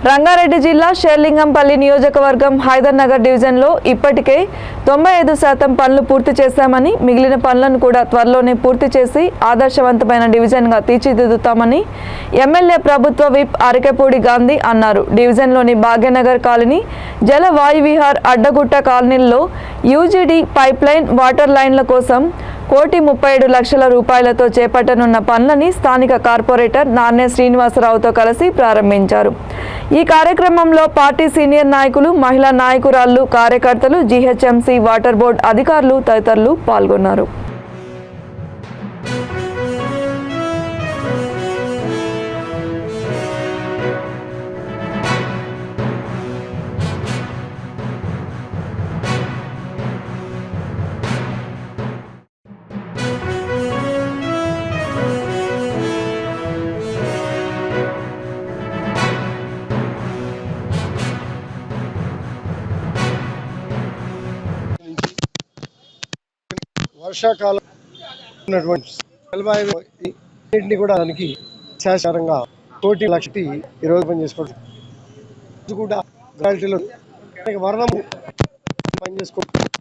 రంగారెడ్డి జిల్లా షేర్లింగంపల్లి నియోజకవర్గం హైదర్ నగర్ డివిజన్లో ఇప్పటికే 95% పనులు పూర్తి చేశామని, మిగిలిన పనులను కూడా త్వరలోనే పూర్తి చేసి ఆదర్శవంతమైన డివిజన్గా తీర్చిదిద్దుతామని ఎమ్మెల్యే ప్రభుత్వ విప్ అరకెపూడి గాంధీ అన్నారు. డివిజన్లోని భాగ్యనగర్ కాలనీ, జల వాయు విహార్, అడ్డగుట్ట కాలనీల్లో యూజీడీ పైప్లైన్, వాటర్ లైన్ల కోసం 1,37,00,000 రూపాయలతో చేపట్టనున్న పనులని స్థానిక కార్పొరేటర్ నార్నే శ్రీనివాసరావుతో కలిసి ప్రారంభించారు. ఈ కార్యక్రమంలో పార్టీ సీనియర్ నాయకులు, మహిళా నాయకురాళ్లు, కార్యకర్తలు, జీహెచ్ఎంసీ వాటర్ బోర్డు అధికారులు తదితరులు పాల్గొన్నారు. వర్షాకాలం జలవాయుని కూడా దానికి శాశ్వతంగా 1,00,000 ఈరోజు పని చేసుకోవడం కూడా వర్ణము పని చేసుకోవడం